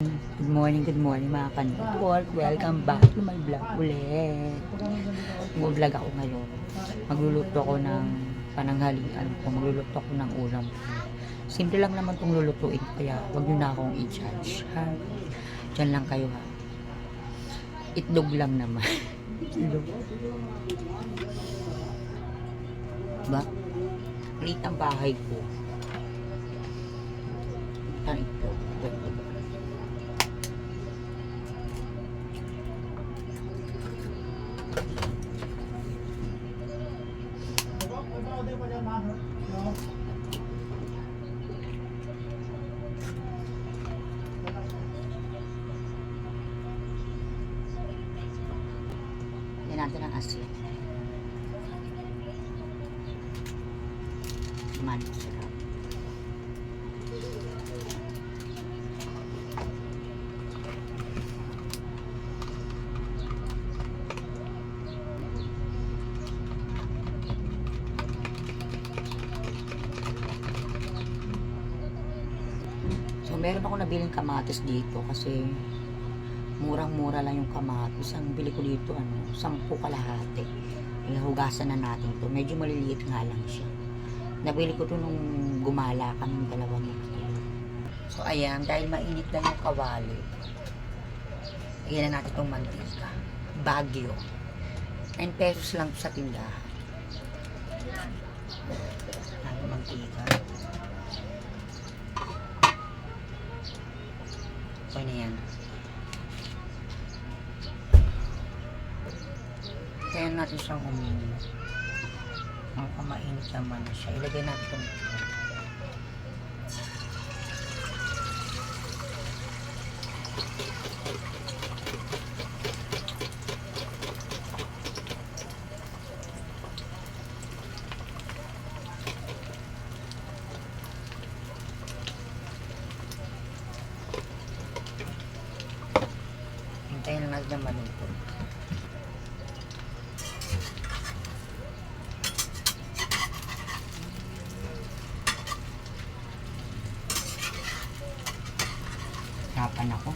Good morning mga kaniport. Welcome back to my vlog ulit. Mag-vlog ako ngayon. Magluluto ako ng pananghalian ko. Magluluto ako ng ulam ko. Simple lang naman itong lulutuin. Kaya wag nyo na akong i-judge. Ha? Diyan lang kayo ha. Itlog lang naman. Itlog. Diba? Ulit ang bahay ko. Ang itlog. Yan natin ang asin. Man, sarap. So, meron ako nabiling kamatis dito kasi murang-mura lang yung kamatis. Ang bili ko dito, 10 kalahati. Hugasan na natin to. Medyo maliliit nga lang siya. Nabili ko to nung gumala kami ng 2 ito. So, ayan. Dahil mainit na yung kawali. Ayan na natin itong mantika. Baguio. 9 pesos lang sa tindahan. Ang mantika. Okay na yan. Kaya natin siyang uminit. Ang mainit naman na siya. Ilagay natin ito. Hintayin na natin na maluto. Hirapan ako.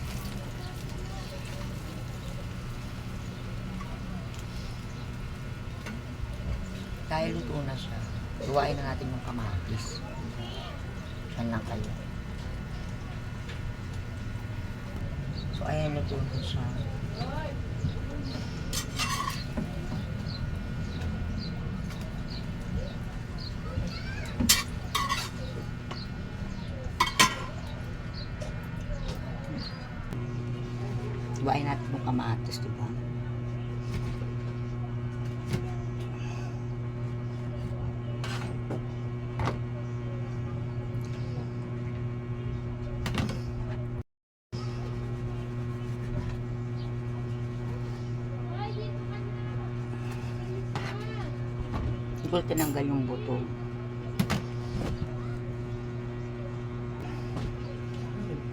Dahil luto na siya, luwain na natin yung kamatis. Yan lang kayo. So, ayan, luto na siya. Luwain natin yung kamatis, diba? Hindi ko tinanggal yung buto.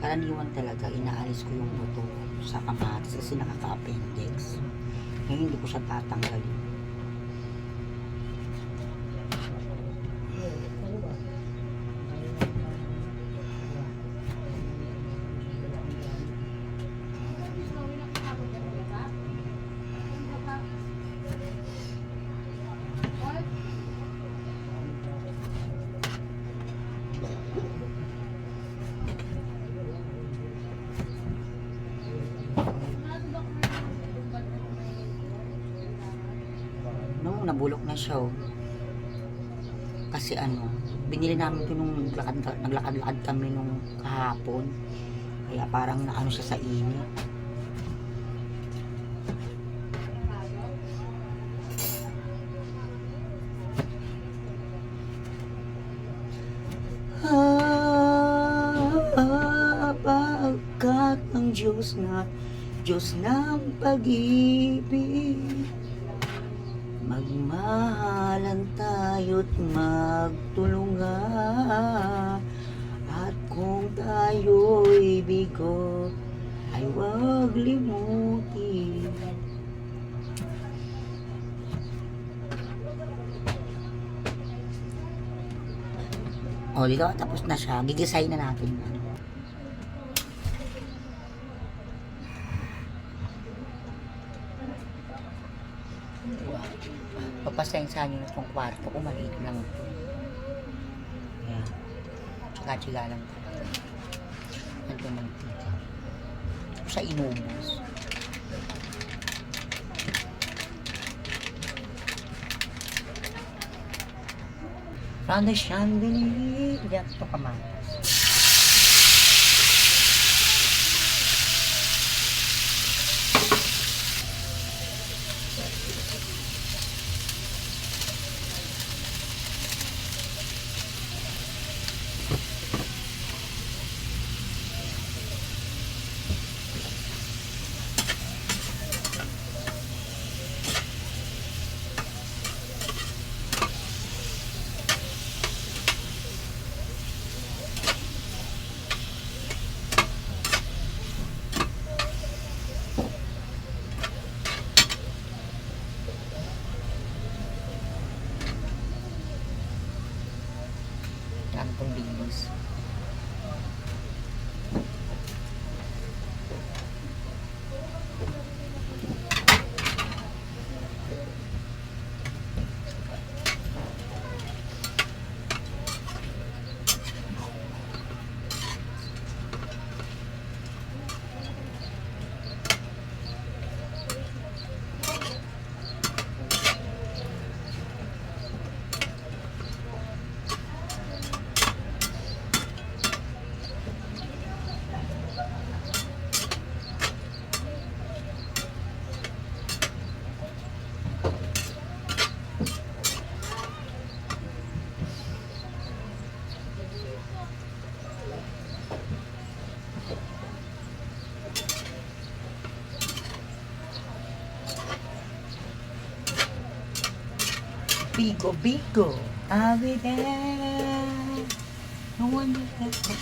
Karaniwan talaga, inaalis ko yung buto sa kamatis kasi nakaka-appendix. Ngayon hindi ko siya tatanggalin. No, nabulok na siya. Kasi binili namin ito nung naglakad-lakad kami nung kahapon. Kaya parang naano siya sa init. Pagkat ng Diyos ng pag-ibig, magmahalan tayo't magtulungan. At kung tayo'y bigo, ay huwag limutin. O, dito tapos na siya. Gigisahin na natin. Papasensya nyo na itong kwarto ko, maliit lang ito. Ayan. Tsaka-tsiga lang talaga. Ito mantika. Sa inubos. From the chandelier, diyan ito kamatas. Kantong bilis. Bigo, bigo, I'll be there. No one will ever.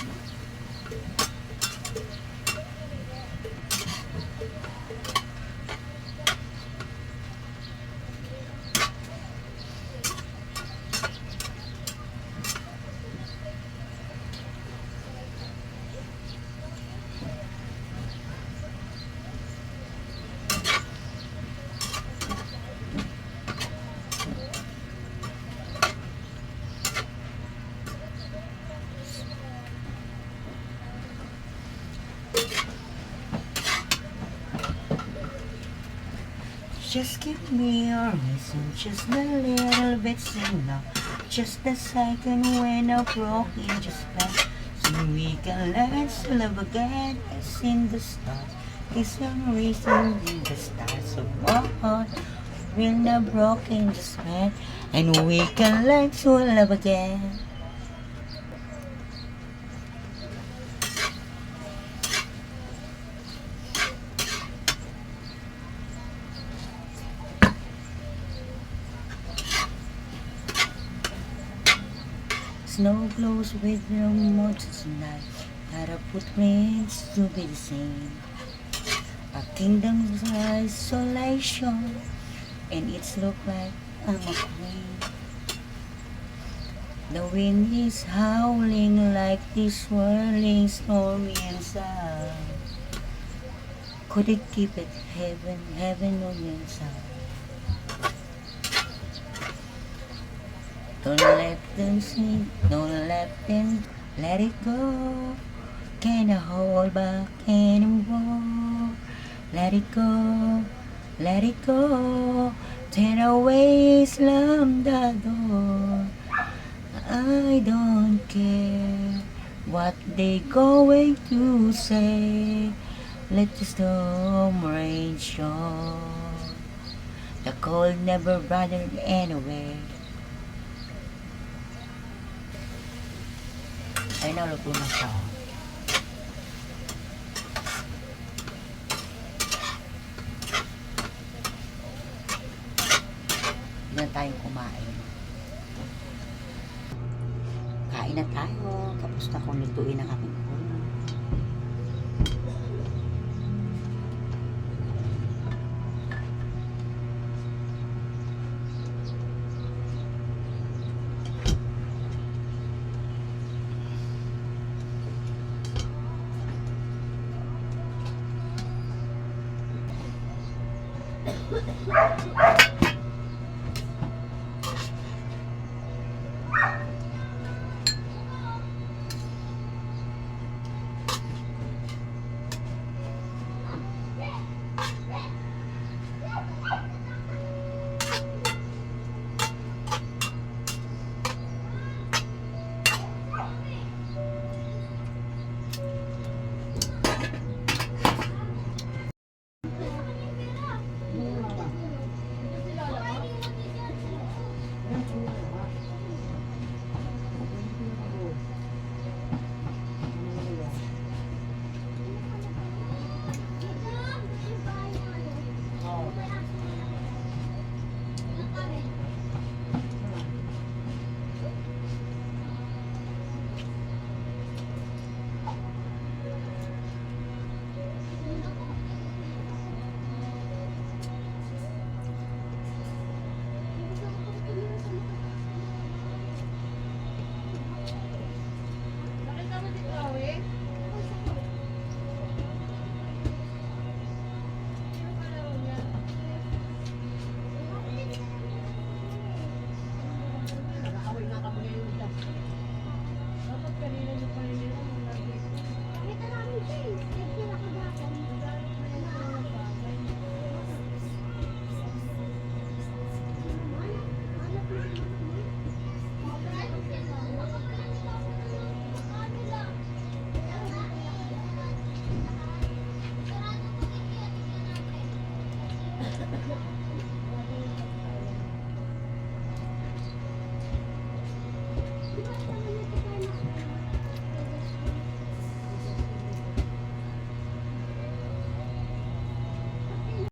Just give me your reason, just a little bit signal. Just a second when I broke in, just back. So we can learn to love again as in the stars. There's some reason in the stars, so what? We're not broken, just back. And we can learn to love again. Snow glows with the mountains tonight. Gotta put rings to be the same. A kingdom's isolation, and it's look like I'm a queen. The wind is howling like this swirling stormy inside. Could it keep it heaven, heaven on the inside? Don't let them see, don't let them let it go. Can't hold back anymore. Let it go, let it go. Turn away, slam the door. I don't care what they going to say. Let the storm rage on. The cold never bothered anyway. Ay, naluto na siya. Diyan tayong kumain. Kain na tayo. Tapos na kung lutuin ang aking ulo.